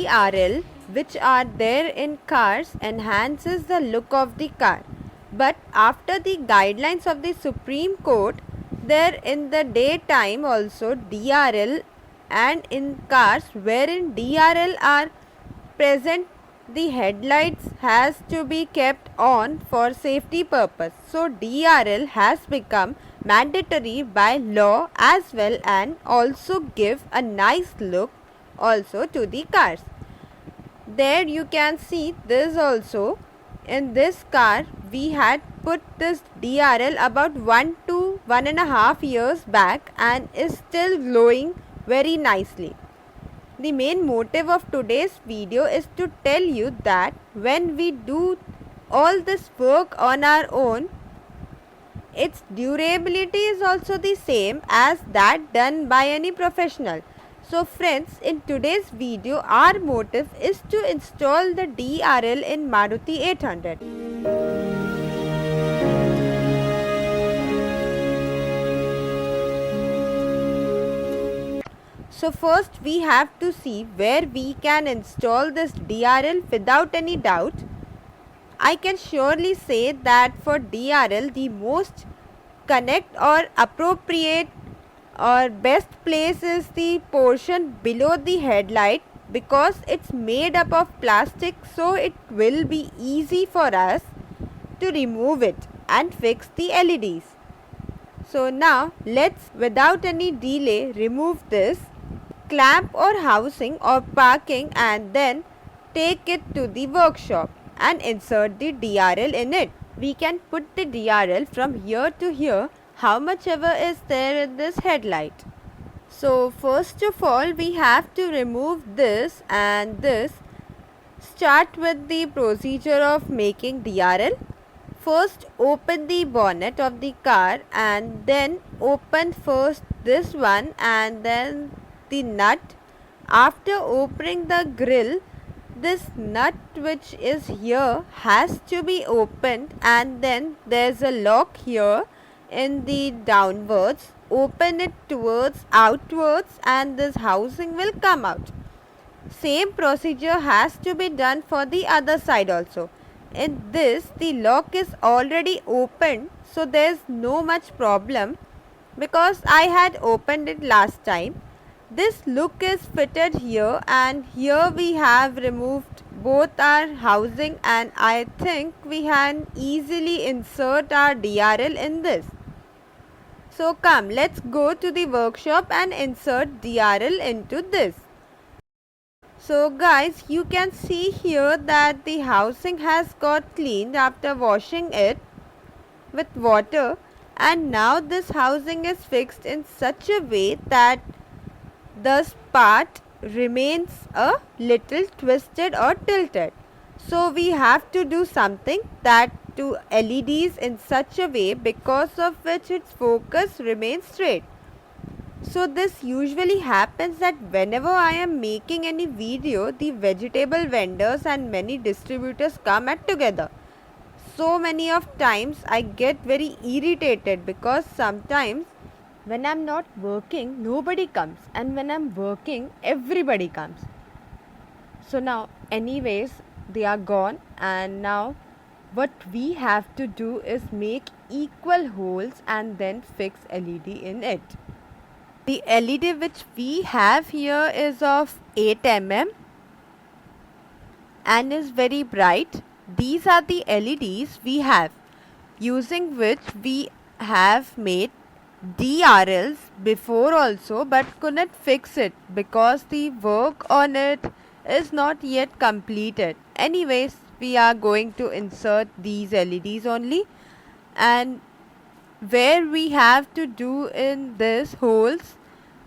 DRL which are there in cars enhances the look of the car. But after the guidelines of the Supreme Court, there in the daytime also DRL, and in cars wherein DRL are present, the headlights has to be kept on for safety purpose. So DRL has become mandatory by law as well, and also give a nice look also to the cars. There you can see this also. In this car we had put this DRL about 1 to 1.5 years back and is still glowing very nicely. The main motive of today's video is to tell you that when we do all this work on our own, its durability is also the same as that done by any professional. So friends, in today's video our motive is to install the DRL in Maruti 800. So first we have to see where we can install this DRL without any doubt. I can surely say that for DRL the most connect or appropriate or best place is the portion below the headlight, because it's made up of plastic, so it will be easy for us to remove it and fix the LEDs. So now let's without any delay remove this clamp or housing or parking and then take it to the workshop and insert the DRL in it. We can put the DRL from here to here, how much ever is there in this headlight. So first of all we have to remove this and this. Start with the procedure of making DRL. First open the bonnet of the car and then open first this one and then the nut. After opening the grill, this nut which is here has to be opened, and then there's a lock here in the downwards. Open it towards outwards and this housing will come out. Same procedure has to be done for the other side also. In this the lock is already opened, so there's no much problem because I had opened it last time. This look is fitted here, and here we have removed both our housing, and I think we can easily insert our DRL in this. So come, let's go to the workshop and insert DRL into this. So guys, you can see here that the housing has got cleaned after washing it with water, and now this housing is fixed in such a way that this part remains a little twisted or tilted. So we have to do something that to LEDs in such a way because of which its focus remains straight. So this usually happens that whenever I am making any video, the vegetable vendors and many distributors come at together. So many of times I get very irritated because sometimes when I'm not working, nobody comes, and when I'm working, everybody comes. So now anyways they are gone, and now what we have to do is make equal holes and then fix LED in it. The LED which we have here is of 8 mm and is very bright. These are the LEDs we have, using which we have made DRLs before also, but couldn't fix it because the work on it is not yet completed. Anyways, we are going to insert these LEDs only, and where we have to do in this holes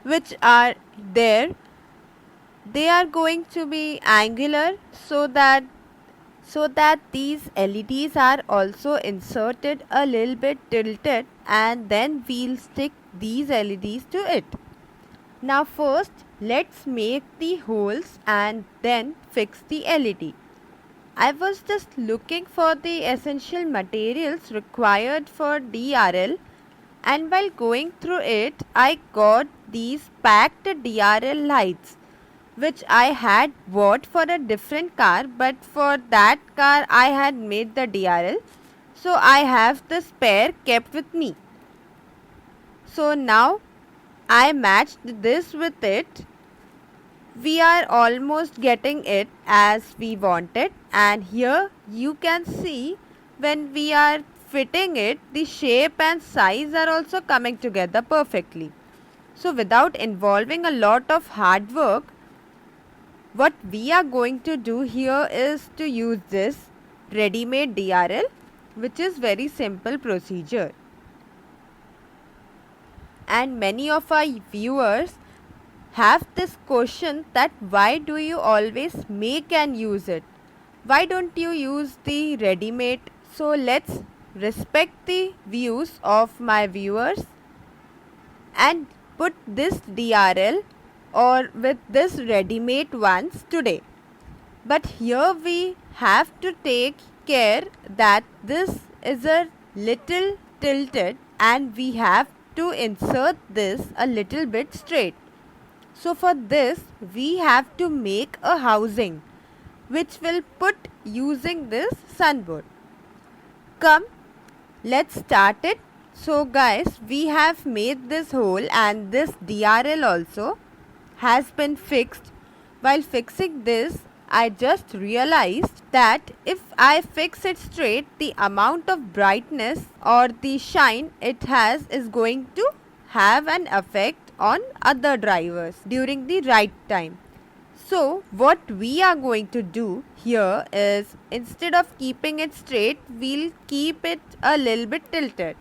which are there, they are going to be angular so that these LEDs are also inserted a little bit tilted, and then we'll stick these LEDs to it. Now first let's make the holes and then fix the LED. I was just looking for the essential materials required for DRL, and while going through it I got these packed DRL lights. which I had bought for a different car, but for that car I had made the DRL. So I have the spare kept with me. So now I matched this with it. We are almost getting it as we wanted, and here you can see when we are fitting it, the shape and size are also coming together perfectly. So without involving a lot of hard work, what we are going to do here is to use this ready-made DRL, which is very simple procedure. And many of our viewers have this question that why do you always make and use it? Why don't you use the ready-made? So let's respect the views of my viewers and put this DRL or with this ready-made ones today. But here we have to take care that this is a little tilted and we have to insert this a little bit straight. So for this we have to make a housing which will put using this sunboard. Come, let's start it. So guys, we have made this hole and this DRL also has been fixed. While fixing this, I just realized that if I fix it straight, the amount of brightness or the shine it has is going to have an effect on other drivers during the ride time. So what we are going to do here is, instead of keeping it straight, we'll keep it a little bit tilted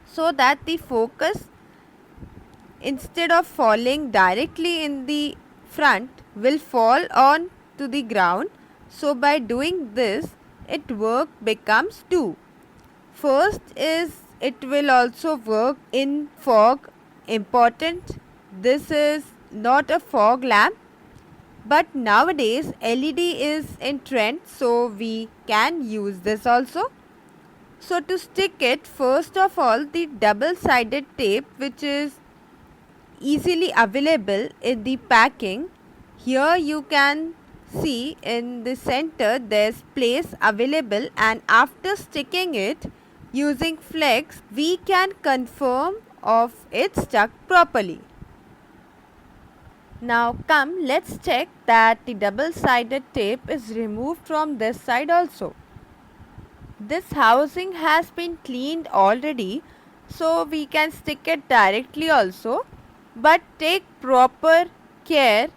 so that the focus, instead of falling directly in the front, will fall on to the ground. So by doing this, it work becomes two. First is it will also work in fog. Important, this is not a fog lamp, but nowadays LED is in trend, so we can use this also. So to stick it, first of all, the double-sided tape which is easily available in the packing. Here you can see in the center there's place available, and after sticking it using flex, we can confirm of it stuck properly. Now come, let's check that the double-sided tape is removed from this side also. This housing has been cleaned already, so we can stick it directly also, but take proper care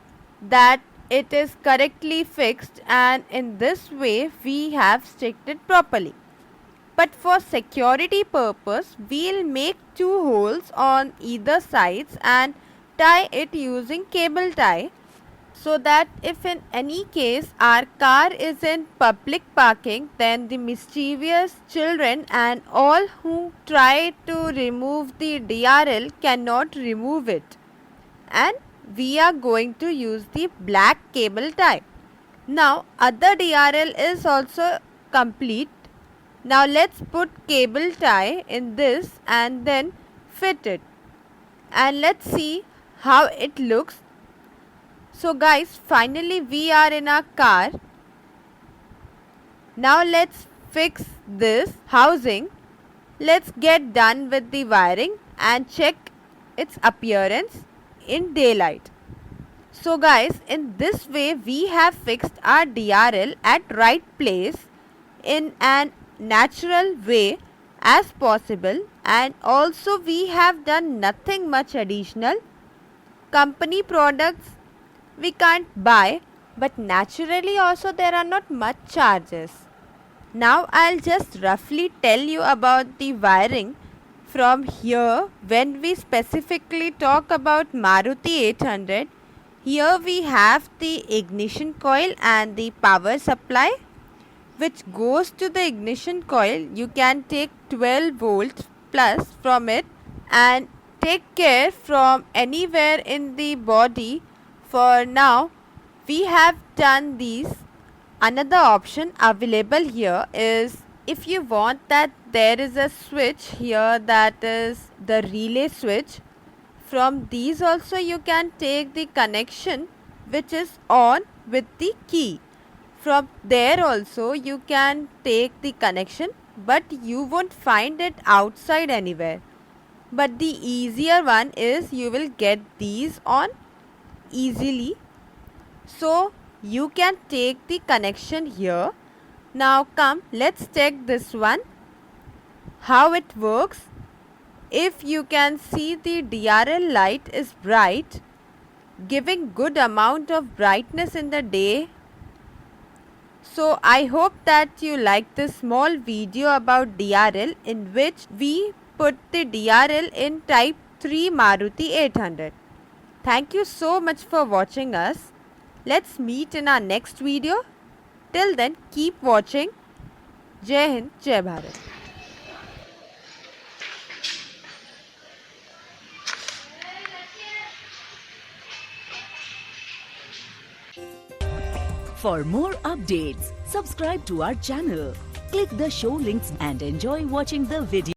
that it is correctly fixed, and in this way we have sticked it properly. But for security purpose, we'll make two holes on either sides and tie it using cable tie, so that if in any case our car is in public parking, then the mischievous children and all who try to remove the DRL cannot remove it. And we are going to use the black cable tie. Now other DRL is also complete. Now let's put cable tie in this and then fit it, and let's see how it looks. So guys, finally we are in our car. Now let's fix this housing. Let's get done with the wiring and check its appearance in daylight. So guys, in this way we have fixed our DRL at right place in an natural way as possible, and also we have done nothing much additional. Company products we can't buy, but naturally also there are not much charges. Now I'll just roughly tell you about the wiring from here. When we specifically talk about Maruti 800, here we have the ignition coil and the power supply which goes to the ignition coil. You can take 12 volts plus from it and take care from anywhere in the body. For now we have done these. Another option available here is, if you want that, there is a switch here, that is the relay switch. From these also you can take the connection which is on with the key. From there also you can take the connection, but you won't find it outside anywhere. But the easier one is you will get these on easily. So you can take the connection here. Now come, let's check this one, how it works. If you can see, the DRL light is bright, giving good amount of brightness in the day. So I hope that you like this small video about DRL in which we put the DRL in type 3 Maruti 800. Thank you so much for watching us. Let's meet in our next video. Till then, keep watching. Jai Hind, Jai Bharat. For more updates, subscribe to our channel, click the show links and enjoy watching the video.